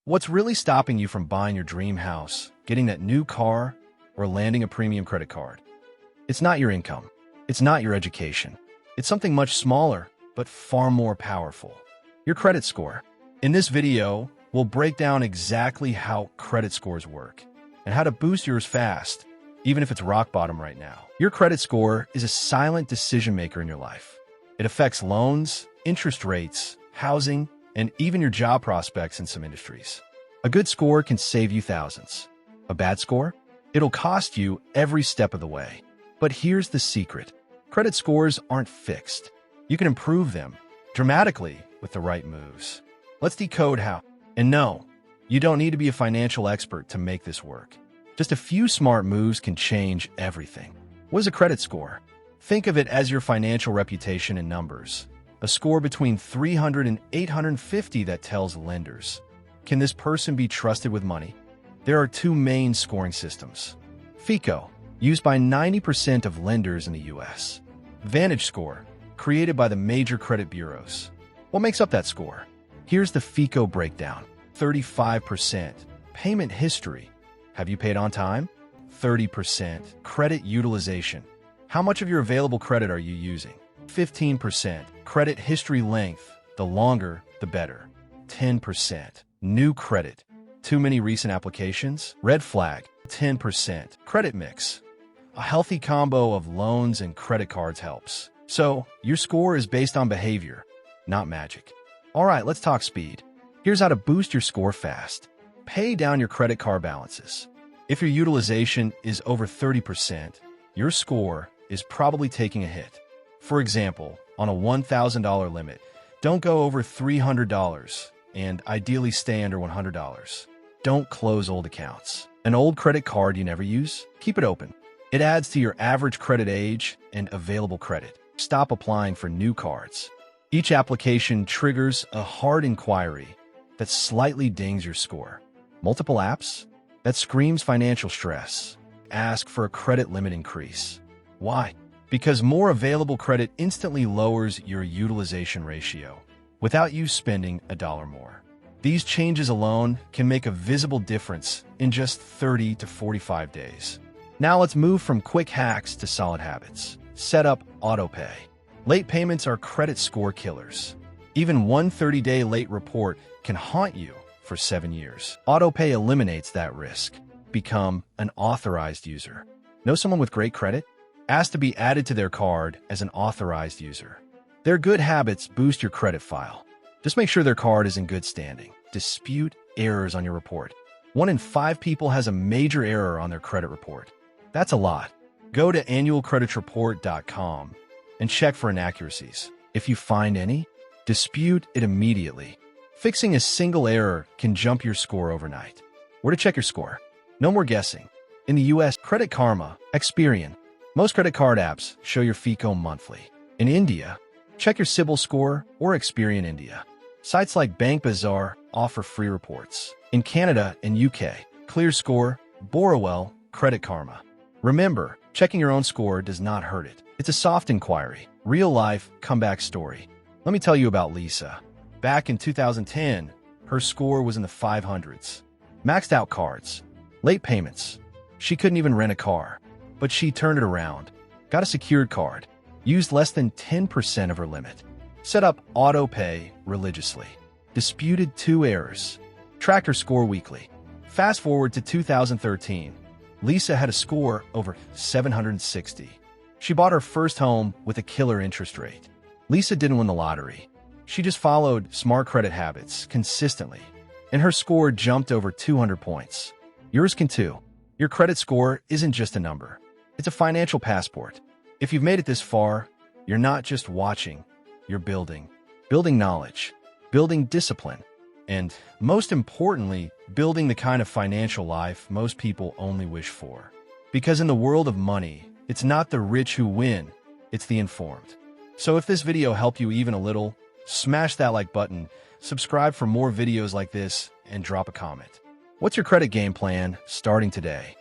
What's really stopping you from buying your dream house, getting that new car, or landing a premium credit card? It's not your income. It's not your education. It's something much smaller, but far more powerful. Your credit score. In this video, we'll break down exactly how credit scores work and how to boost yours fast, even if it's rock bottom right now. Your credit score is a silent decision maker in your life. It affects loans, interest rates, housing, and even your job prospects in some industries. A good score can save you thousands. A bad score? It'll cost you every step of the way. But here's the secret. Credit scores aren't fixed. You can improve them dramatically with the right moves. Let's decode how. And no, you don't need to be a financial expert to make this work. Just a few smart moves can change everything. What is a credit score? Think of it as your financial reputation in numbers. A score between 300 and 850 that tells lenders, can this person be trusted with money? There are two main scoring systems. FICO, used by 90% of lenders in the US. VantageScore, created by the major credit bureaus. What makes up that score? Here's the FICO breakdown. 35%. Payment history. Have you paid on time? 30%. Credit utilization. How much of your available credit are you using? 15%. Credit history length. The longer, the better. 10%. New credit. Too many recent applications? Red flag. 10%. Credit mix. A healthy combo of loans and credit cards helps. So, your score is based on behavior, not magic. All right, let's talk speed. Here's how to boost your score fast. Pay down your credit card balances. If your utilization is over 30%, your score is probably taking a hit. For example, on a $1,000 limit, don't go over $300 and ideally stay under $100. Don't close old accounts. An old credit card you never use? Keep it open. It adds to your average credit age and available credit. Stop applying for new cards. Each application triggers a hard inquiry that slightly dings your score. Multiple apps? That screams financial stress. Ask for a credit limit increase. Why? Because more available credit instantly lowers your utilization ratio without you spending a dollar more. These changes alone can make a visible difference in just 30 to 45 days. Now let's move from quick hacks to solid habits. Set up autopay. Late payments are credit score killers. Even one 30-day late report can haunt you for 7 years. Autopay eliminates that risk. Become an authorized user. Know someone with great credit? Ask to be added to their card as an authorized user. Their good habits boost your credit file. Just make sure their card is in good standing. Dispute errors on your report. 1 in 5 people has a major error on their credit report. That's a lot. Go to annualcreditreport.com and check for inaccuracies. If you find any, dispute it immediately. Fixing a single error can jump your score overnight. Where to check your score? No more guessing. In the US, Credit Karma, Experian. Most credit card apps show your FICO monthly. In India, check your CIBIL score or Experian India. Sites like Bank Bazaar offer free reports. In Canada and UK, ClearScore, Borrowell, Credit Karma. Remember, checking your own score does not hurt it. It's a soft inquiry, real-life comeback story. Let me tell you about Lisa. Back in 2010, her score was in the 500s. Maxed out cards, late payments. She couldn't even rent a car, but she turned it around. Got a secured card, used less than 10% of her limit. Set up auto-pay religiously. Disputed 2 errors. Tracked her score weekly. Fast forward to 2013. Lisa had a score over 760. She bought her first home with a killer interest rate. Lisa didn't win the lottery. She just followed smart credit habits consistently, and her score jumped over 200 points. Yours can too. Your credit score isn't just a number. It's a financial passport. If you've made it this far, you're not just watching, you're building. Building knowledge, building discipline, and most importantly, building the kind of financial life most people only wish for. Because in the world of money, it's not the rich who win, it's the informed. So if this video helped you even a little, smash that like button, subscribe for more videos like this, and drop a comment. What's your credit game plan starting today?